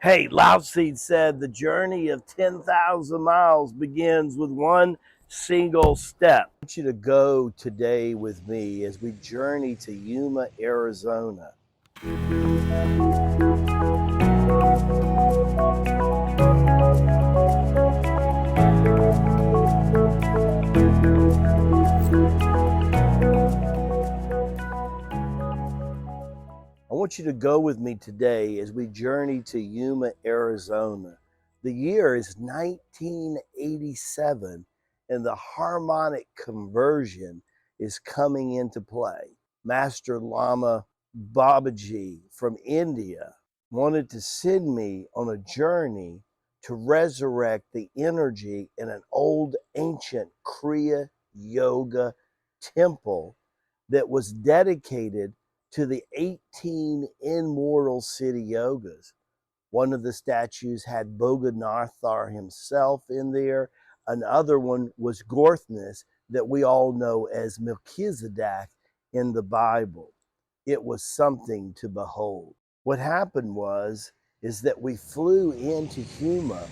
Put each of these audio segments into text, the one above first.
Hey, Lao-Tzu said the journey of 10,000 miles begins with one single step. I want you to go today with me as we journey to Yuma, Arizona. I want you to go with me today as we journey to Yuma, Arizona. The year is 1987 and the harmonic conversion is coming into play. Master Lama Babaji from India wanted to send me on a journey to resurrect the energy in an old ancient Kriya Yoga temple that was dedicated to the 18 immortal city yogas. One of the statues had Boganathar himself in there. Another one was Gorthnas, that we all know as Melchizedek in the Bible. It was something to behold. What happened is that we flew into Yuma.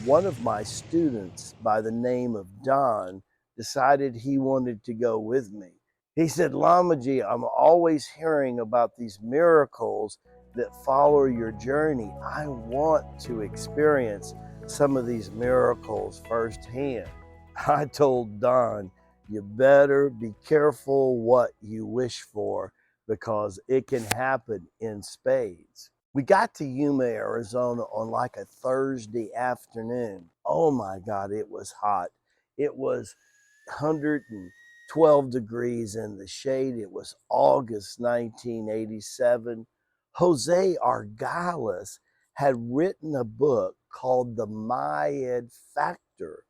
One of my students by the name of Don decided he wanted to go with me. He said, Lamaji, I'm always hearing about these miracles that follow your journey. I want to experience some of these miracles firsthand. I told Don, you better be careful what you wish for because it can happen in spades. We got to Yuma, Arizona on like a Thursday afternoon. Oh my God, it was hot. It was 112 degrees in the shade. It was August 1987. Jose Argales had written a book called The Mayad Factor.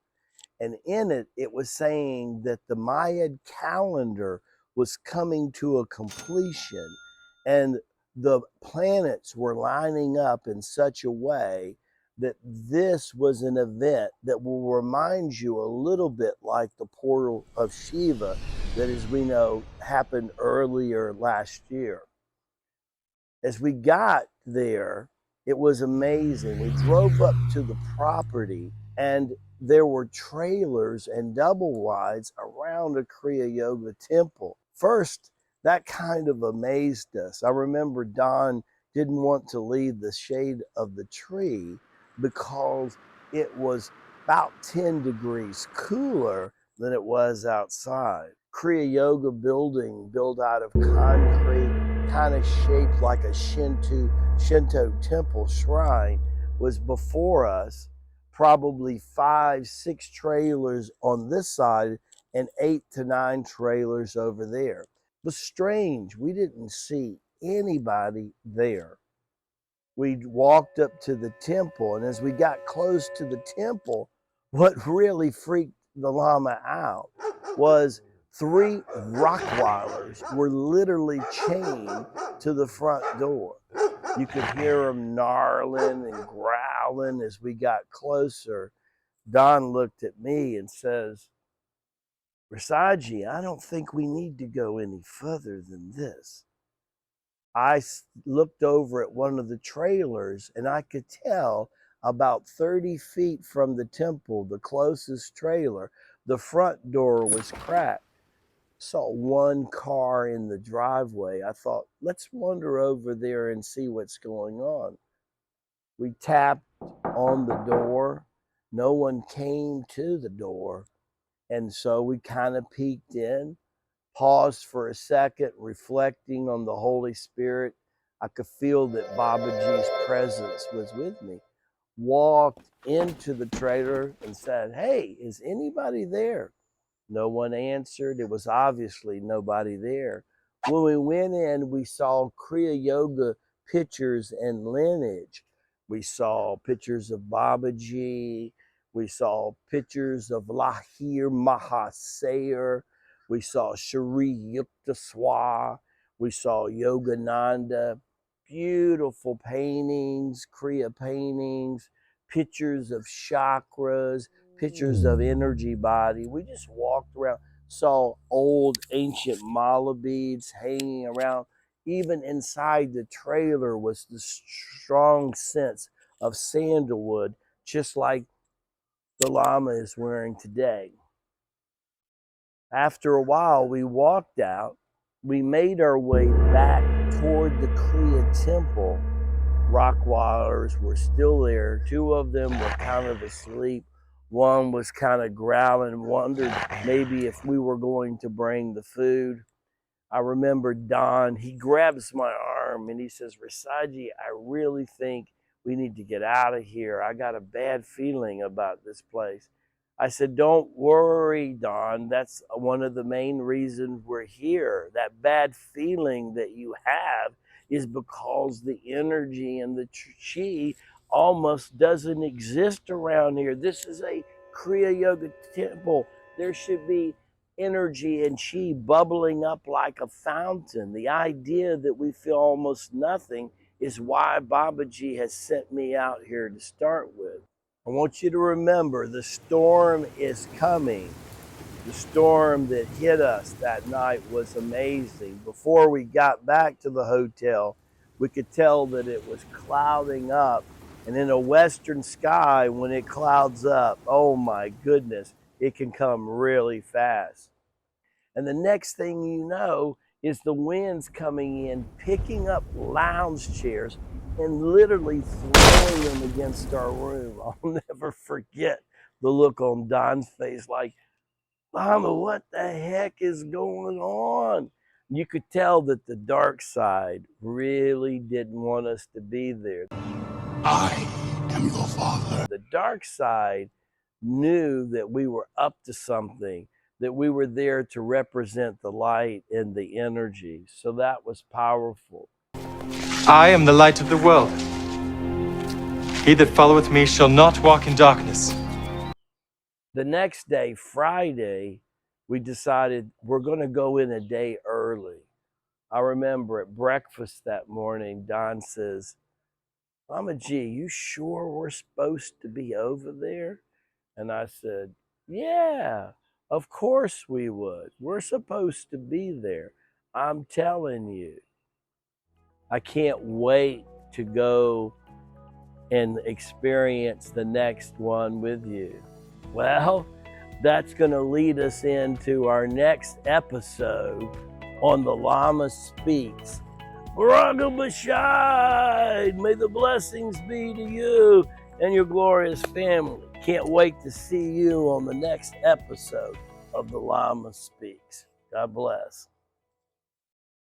And in it, it was saying that the Mayad calendar was coming to a completion and the planets were lining up in such a way that this was an event that will remind you a little bit like the portal of Shiva that, as we know, happened earlier last year. As we got there, it was amazing. We drove up to the property and there were trailers and double wides around the Kriya Yoga temple. First, that kind of amazed us. I remember Don didn't want to leave the shade of the tree because it was about 10 degrees cooler than it was outside. Kriya Yoga building built out of concrete, kind of shaped like a Shinto temple shrine, was before us, probably 5-6 trailers on this side and 8 to 9 trailers over there. It was strange. We didn't see anybody there. We walked up to the temple, and as we got close to the temple, what really freaked the Lama out was 3 Rottweilers were literally chained to the front door. You could hear them gnarling and growling as we got closer. Don looked at me and says, Rasaji, I don't think we need to go any further than this. I looked over at one of the trailers and I could tell about 30 feet from the temple, the closest trailer, the front door was cracked. Saw one car in the driveway. I thought, let's wander over there and see what's going on. We tapped on the door. No one came to the door. And so we kind of peeked in, paused for a second, reflecting on the Holy Spirit. I could feel that Babaji's presence was with me. Walked into the trailer and said, hey, is anybody there? No one answered. It was obviously nobody there. When we went in, we saw Kriya Yoga pictures and lineage. We saw pictures of Babaji. We saw pictures of Lahir Mahasayer. We saw Shri Yukteswar. We saw Yogananda. Beautiful paintings, Kriya paintings, pictures of chakras, pictures of energy body. We just walked around, saw old ancient mala beads hanging around. Even inside the trailer was the strong sense of sandalwood, just like the Lama is wearing today. After a while, we walked out. We made our way back toward the Kriya temple. Rockwallers were still there. Two of them were kind of asleep. One was kind of growling, wondered maybe if we were going to bring the food. I remember Don, he grabs my arm and he says, Rasaji, I really think we need to get out of here. I got a bad feeling about this place. I said, don't worry, Don. That's one of the main reasons we're here. That bad feeling that you have is because the energy and the chi almost doesn't exist around here. This is a Kriya Yoga temple. There should be energy and chi bubbling up like a fountain. The idea that we feel almost nothing is why Babaji has sent me out here to start with. I want you to remember the storm is coming. The storm that hit us that night was amazing. Before we got back to the hotel, we could tell that it was clouding up. And in a western sky, when it clouds up, oh my goodness, it can come really fast. And the next thing you know is the wind's coming in, picking up lounge chairs and literally throwing them against our room. I'll never forget the look on Don's face like, Mama, what the heck is going on? You could tell that the dark side really didn't want us to be there. I am your father. The dark side knew that we were up to something, that we were there to represent the light and the energy. So that was powerful. I am the light of the world. He that followeth me shall not walk in darkness. The next day, Friday, we decided we're going to go in a day early. I remember at breakfast that morning, Don says, Mama G, you sure we're supposed to be over there? And I said, yeah, of course we would. We're supposed to be there. I'm telling you. I can't wait to go and experience the next one with you. Well, that's going to lead us into our next episode on the Lama Speaks. Baranga Bashai, may the blessings be to you and your glorious family. Can't wait to see you on the next episode of the Lama Speaks. God bless.